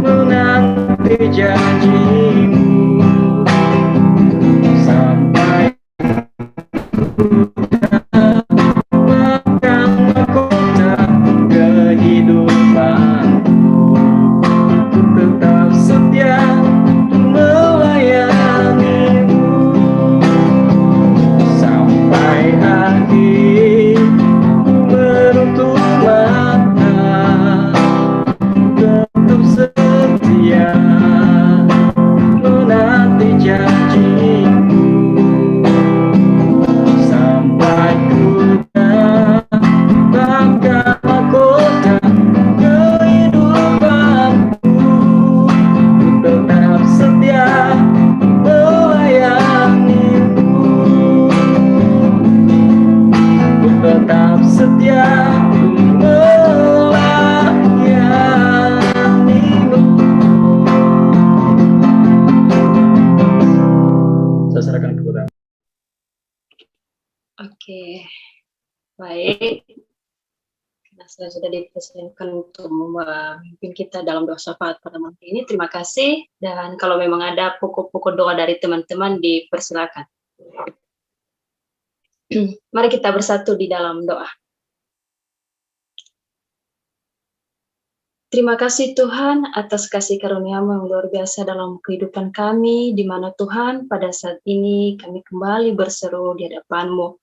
menanti janjimu, sampai bahkan mahkota kehidupanku, tetap setia melayanimu sampai akhir menutup mata, tetap setia menanti janjimu, sampai ku dapatkan mahkota kehidupanku, tetap setia melayanimu, tetap setia melayanimu. Saya serahkan kepada. Oke, baik. Karena saya sudah dipersilakan untuk memimpin kita dalam doa syafaat pada malam ini. Terima kasih. Dan kalau memang ada pokok-pokok doa dari teman-teman, dipersilakan. Mari kita bersatu di dalam doa. Terima kasih Tuhan atas kasih karunia-Mu yang luar biasa dalam kehidupan kami, di mana Tuhan pada saat ini kami kembali berseru di hadapan-Mu.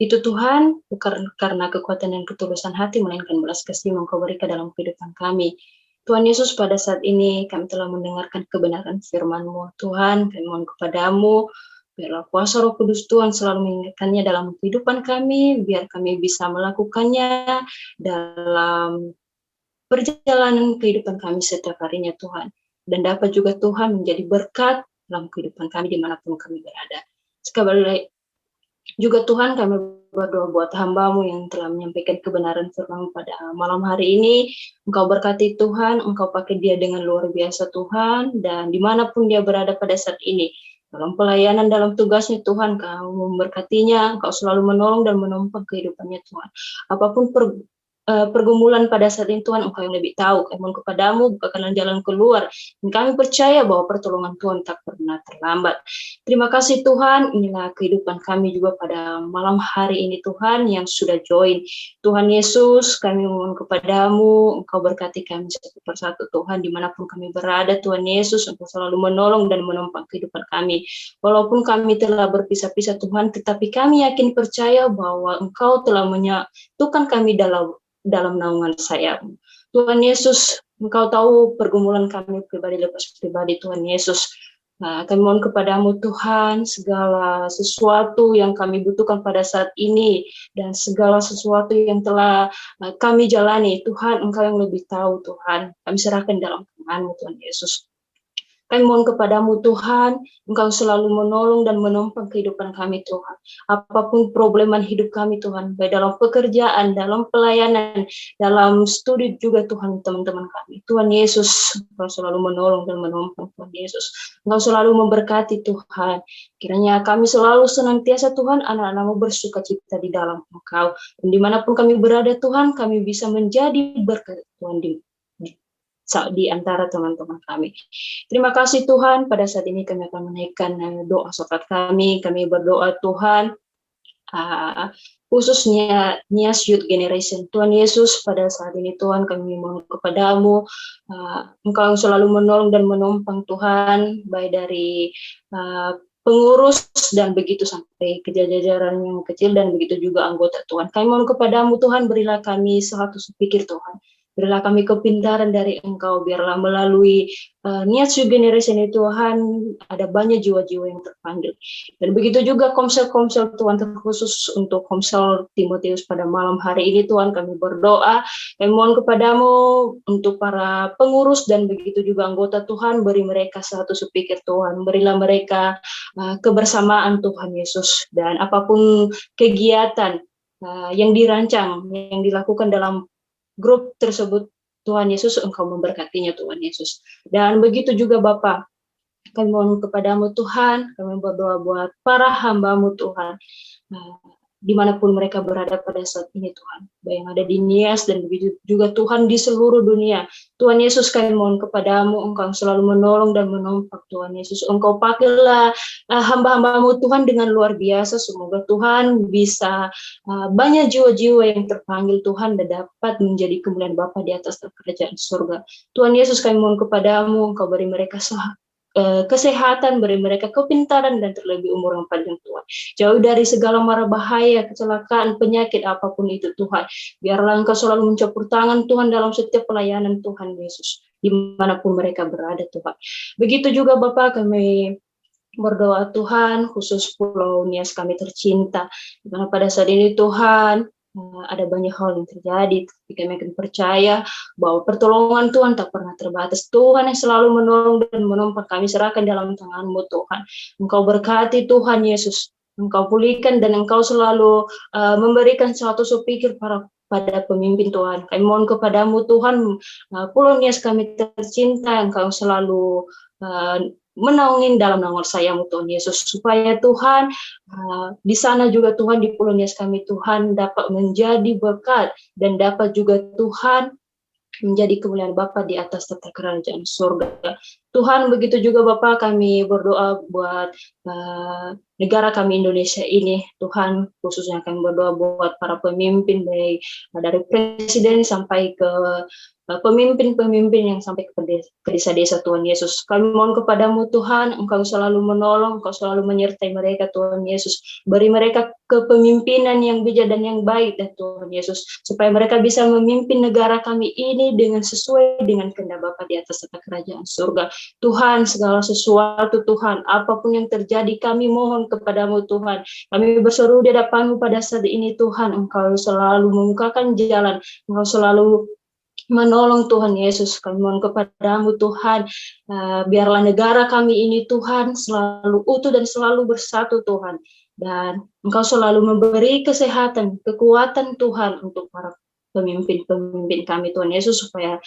Itu Tuhan, bukan karena kekuatan dan ketulusan hati, melainkan belas kasih yang Engkau berikan dalam kehidupan kami. Tuhan Yesus, pada saat ini kami telah mendengarkan kebenaran firman-Mu. Tuhan, kami mohon kepadamu, biarlah kuasa Roh Kudus Tuhan selalu mengingatkannya dalam kehidupan kami, biar kami bisa melakukannya dalam perjalanan kehidupan kami setiap harinya Tuhan. Dan dapat juga Tuhan menjadi berkat dalam kehidupan kami dimanapun kami berada. Sekali juga Tuhan, kami berdoa buat hamba-Mu yang telah menyampaikan kebenaran firman pada malam hari ini. Engkau berkati Tuhan, Engkau pakai dia dengan luar biasa Tuhan, dan dimanapun dia berada pada saat ini, dalam pelayanan, dalam tugasnya Tuhan, Kau memberkatinya, Engkau selalu menolong dan menopang kehidupannya Tuhan. Apapun pergumulan pada saat ini Tuhan, Engkau yang lebih tahu. Kami mohon kepadamu, bukakanlah jalan keluar. Dan kami percaya bahwa pertolongan Tuhan tak pernah terlambat. Terima kasih Tuhan, inilah kehidupan kami juga pada malam hari ini Tuhan yang sudah join. Tuhan Yesus, kami mohon kepadamu, Engkau berkati kami satu persatu Tuhan, dimanapun kami berada Tuhan Yesus, Engkau selalu menolong dan menopang kehidupan kami. Walaupun kami telah berpisah-pisah Tuhan, tetapi kami yakin percaya bahwa Engkau telah menyatukan kami dalam naungan sayap-Mu. Tuhan Yesus, Engkau tahu pergumulan kami pribadi lepas pribadi Tuhan Yesus. Kami mohon kepadamu Tuhan, segala sesuatu yang kami butuhkan pada saat ini dan segala sesuatu yang telah kami jalani, Tuhan Engkau yang lebih tahu Tuhan. Kami serahkan dalam tangan-Mu Tuhan Yesus. Kami mohon kepadamu Tuhan, Engkau selalu menolong dan menopang kehidupan kami Tuhan. Apapun problema hidup kami Tuhan, baik dalam pekerjaan, dalam pelayanan, dalam studi juga Tuhan teman-teman kami. Tuhan Yesus, Engkau selalu menolong dan menopang Tuhan Yesus. Engkau selalu memberkati Tuhan. Kiranya kami selalu senantiasa Tuhan, anak-anak-Mu bersuka cita di dalam Engkau. Dan dimanapun kami berada Tuhan, kami bisa menjadi berkat Tuhan di antara teman-teman kami. Terima kasih Tuhan, pada saat ini kami akan menaikkan doa syafaat kami. Kami berdoa Tuhan, khususnya Nias Youth Generation. Tuhan Yesus, pada saat ini Tuhan kami mohon kepadamu, Engkau selalu menolong dan menopang Tuhan, baik dari pengurus dan begitu sampai ke jajaran yang kecil dan begitu juga anggota Tuhan. Kami mohon kepadamu Tuhan, berilah kami satu pikir Tuhan. Berilah kami kepintaran dari Engkau, biarlah melalui Niat Youth Generation ini Tuhan, ada banyak jiwa-jiwa yang terpanggil. Dan begitu juga komsel-komsel Tuhan, terkhusus untuk komsel Timotius pada malam hari ini Tuhan, kami berdoa, kami mohon kepadamu untuk para pengurus dan begitu juga anggota Tuhan, beri mereka satu sepikir Tuhan, berilah mereka kebersamaan Tuhan Yesus, dan apapun kegiatan yang dirancang, yang dilakukan dalam grup tersebut, Tuhan Yesus Engkau memberkatinya Tuhan Yesus. Dan begitu juga Bapa, kami mohon kepadamu Tuhan, kami berdoa buat para hamba-Mu Tuhan, dimanapun mereka berada pada saat ini Tuhan, baik yang ada di Nias dan begitu juga Tuhan di seluruh dunia. Tuhan Yesus kami mohon kepadamu, Engkau selalu menolong dan menopang Tuhan Yesus. Engkau pakailah hamba-hamba-Mu Tuhan dengan luar biasa. Semoga Tuhan bisa banyak jiwa-jiwa yang terpanggil Tuhan dan dapat menjadi kemuliaan Bapa di atas kerajaan surga. Tuhan Yesus kami mohon kepadamu, Engkau beri mereka kesehatan, beri mereka kepintaran dan terlebih umur yang panjang Tuhan. Jauh dari segala mara bahaya, kecelakaan, penyakit apapun itu Tuhan. Biarlah Engkau selalu mencampur tangan Tuhan dalam setiap pelayanan Tuhan Yesus, dimanapun mereka berada Tuhan. Begitu juga Bapak, kami berdoa Tuhan, khusus Pulau Nias kami tercinta, dimana pada saat ini Tuhan, ada banyak hal yang terjadi, tapi kami akan percaya bahwa pertolongan Tuhan tak pernah terbatas. Tuhan yang selalu menolong dan menopang, kami serahkan dalam tangan-Mu Tuhan. Engkau berkati Tuhan Yesus, Engkau pulihkan dan Engkau selalu memberikan suatu sepikir pada pemimpin Tuhan. Kami mohon kepadamu Tuhan, Pulau Nias kami tercinta, Engkau selalu menaungin dalam nama sayang-Mu Tuhan Yesus, supaya Tuhan di sana juga Tuhan di Pulau Nias kami Tuhan dapat menjadi berkat dan dapat juga Tuhan menjadi kemuliaan Bapa di atas tata kerajaan surga. Tuhan, begitu juga Bapa, kami berdoa buat negara kami Indonesia ini. Tuhan, khususnya kami berdoa buat para pemimpin, baik dari presiden sampai ke pemimpin-pemimpin yang sampai ke desa-desa Tuhan Yesus. Kami mohon kepadamu Tuhan, Engkau selalu menolong, Engkau selalu menyertai mereka Tuhan Yesus. Beri mereka kepemimpinan yang bijak dan yang baik dan Tuhan Yesus, supaya mereka bisa memimpin negara kami ini dengan sesuai dengan kehendak Bapa di atas tata kerajaan surga. Tuhan, segala sesuatu Tuhan, apapun yang terjadi kami mohon kepadamu Tuhan. Kami berseru di hadapan-Mu pada saat ini Tuhan, Engkau selalu membukakan jalan, Engkau selalu menolong Tuhan Yesus. Kami mohon kepadamu Tuhan, biarlah negara kami ini Tuhan selalu utuh dan selalu bersatu Tuhan, dan Engkau selalu memberi kesehatan, kekuatan Tuhan untuk para pemimpin-pemimpin kami Tuhan Yesus, supaya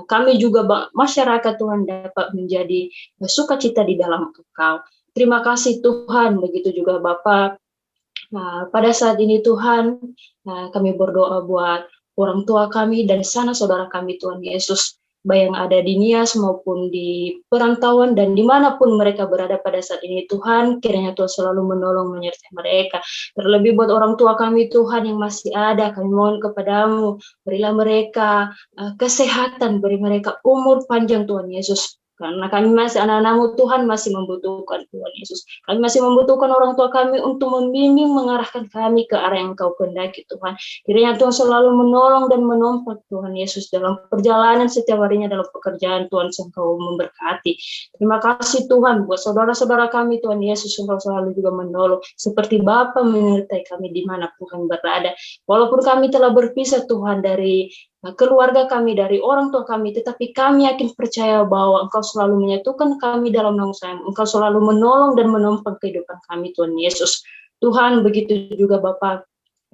kami juga masyarakat Tuhan dapat menjadi sukacita di dalam Engkau. Terima kasih Tuhan. Begitu juga Bapa, pada saat ini Tuhan, kami berdoa buat orang tua kami dan sana saudara kami Tuhan Yesus, baik yang ada di Nias maupun di perantauan dan dimanapun mereka berada pada saat ini Tuhan, kiranya Tuhan selalu menolong menyertai mereka. Terlebih buat orang tua kami Tuhan yang masih ada, kami mohon kepadamu, berilah mereka kesehatan, beri mereka umur panjang Tuhan Yesus. Karena kami masih anak-anak-Mu Tuhan, masih membutuhkan Tuhan Yesus. Kami masih membutuhkan orang tua kami untuk membimbing, mengarahkan kami ke arah yang Kau kehendaki Tuhan. Kiranya Tuhan selalu menolong dan menopang Tuhan Yesus dalam perjalanan setiap harinya dalam pekerjaan Tuhan, Engkau memberkati. Terima kasih Tuhan buat saudara-saudara kami Tuhan Yesus, Engkau selalu juga menolong. Seperti Bapa menyertai kami dimanapun kami berada. Walaupun kami telah berpisah Tuhan dari keluarga kami, dari orang tua kami, tetapi kami yakin percaya bahwa Engkau selalu menyatukan kami dalam nama sayang. Engkau selalu menolong dan menopang kehidupan kami, Tuhan Yesus. Tuhan, begitu juga Bapa,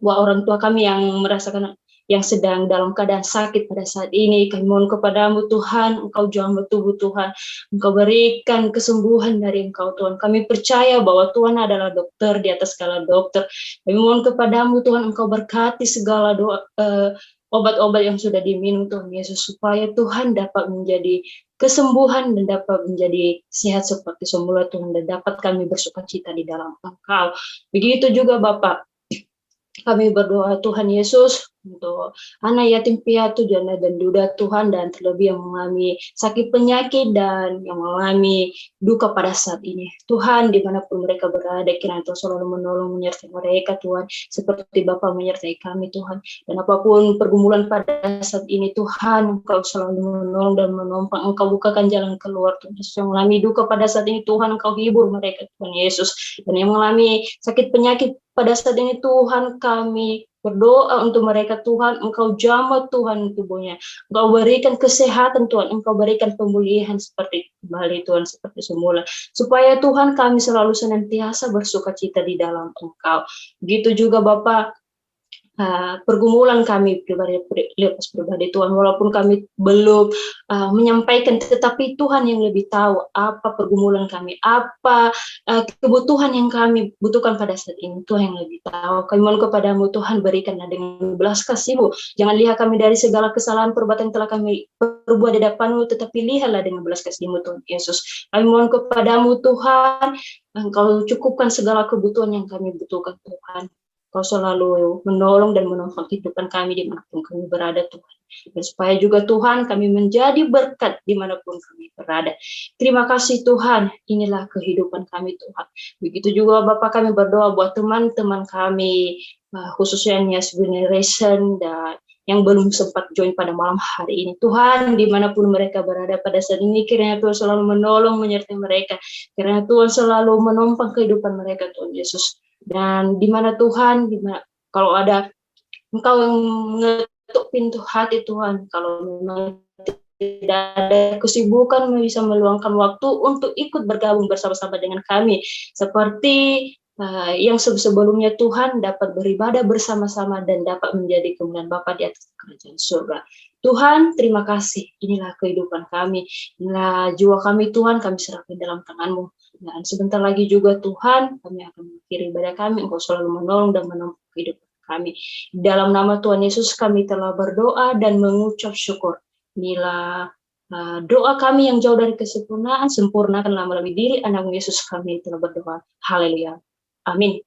buat orang tua kami yang merasakan yang sedang dalam keadaan sakit pada saat ini, kami mohon kepadamu Tuhan, Engkau jamah tubuh Tuhan, Engkau berikan kesembuhan dari Engkau Tuhan. Kami percaya bahwa Tuhan adalah dokter di atas segala dokter. Kami mohon kepadamu Tuhan, Engkau berkati segala doa, obat-obat yang sudah diminum Tuhan Yesus, supaya Tuhan dapat menjadi kesembuhan dan dapat menjadi sehat seperti semula Tuhan, dan dapat kami bersukacita di dalam Engkau. Begitu juga Bapak, kami berdoa Tuhan Yesus untuk anak yatim piatu, janda dan duda Tuhan, dan terlebih yang mengalami sakit penyakit dan yang mengalami duka pada saat ini. Tuhan, dimanapun mereka berada, kiranya Tuhan selalu menolong menyertai mereka Tuhan, seperti Bapa menyertai kami Tuhan. Dan apapun pergumulan pada saat ini Tuhan, Engkau selalu menolong dan menopang, Engkau bukakan jalan keluar Tuhan Yesus. Yang mengalami duka pada saat ini Tuhan, Engkau hibur mereka Tuhan Yesus. Dan yang mengalami sakit penyakit pada saat ini Tuhan, kami berdoa untuk mereka Tuhan, Engkau jamah Tuhan tubuhnya, Engkau berikan kesehatan Tuhan, Engkau berikan pemulihan seperti kembali Tuhan, seperti semula, supaya Tuhan kami selalu senantiasa bersukacita di dalam Engkau. Begitu juga Bapak, pergumulan kami pribadi Tuhan, walaupun kami belum menyampaikan, tetapi Tuhan yang lebih tahu apa pergumulan kami, apa kebutuhan yang kami butuhkan pada saat ini. Tuhan yang lebih tahu. Kami mohon kepadamu Tuhan, berikanlah dengan belas kasih-Mu. Jangan lihat kami dari segala kesalahan perbuatan yang telah kami perbuat di hadapan-Mu, tetapi lihatlah dengan belas kasih-Mu Tuhan Yesus. Kami mohon kepadamu Tuhan, Engkau cukupkan segala kebutuhan yang kami butuhkan Tuhan. Kau selalu menolong dan menopang kehidupan kami dimanapun kami berada Tuhan. Dan supaya juga Tuhan kami menjadi berkat dimanapun kami berada. Terima kasih Tuhan, inilah kehidupan kami Tuhan. Begitu juga Bapak, kami berdoa buat teman-teman kami, khususnya Next Generation dan yang belum sempat join pada malam hari ini. Tuhan, dimanapun mereka berada pada saat ini, kiranya Tuhan selalu menolong menyertai mereka. Kiranya Tuhan selalu menopang kehidupan mereka Tuhan Yesus. Dan di mana Tuhan, kalau ada Engkau yang mengetuk pintu hati Tuhan, kalau memang tidak ada kesibukan, bisa meluangkan waktu untuk ikut bergabung bersama-sama dengan kami, seperti yang sebelumnya Tuhan, dapat beribadah bersama-sama dan dapat menjadi kemuliaan Bapa di atas kerajaan surga. Tuhan, terima kasih. Inilah kehidupan kami, inilah jiwa kami Tuhan, kami serahkan dalam tangan-Mu. Dan sebentar lagi juga Tuhan, kami akan mengakhiri ibadah kami. Engkau selalu menolong dan menopang kehidupan kami. Dalam nama Tuhan Yesus kami telah berdoa dan mengucap syukur. Inilah doa kami yang jauh dari kesempurnaan, sempurnakanlah melalui diri anak Yesus kami telah berdoa. Haleluya. Amin.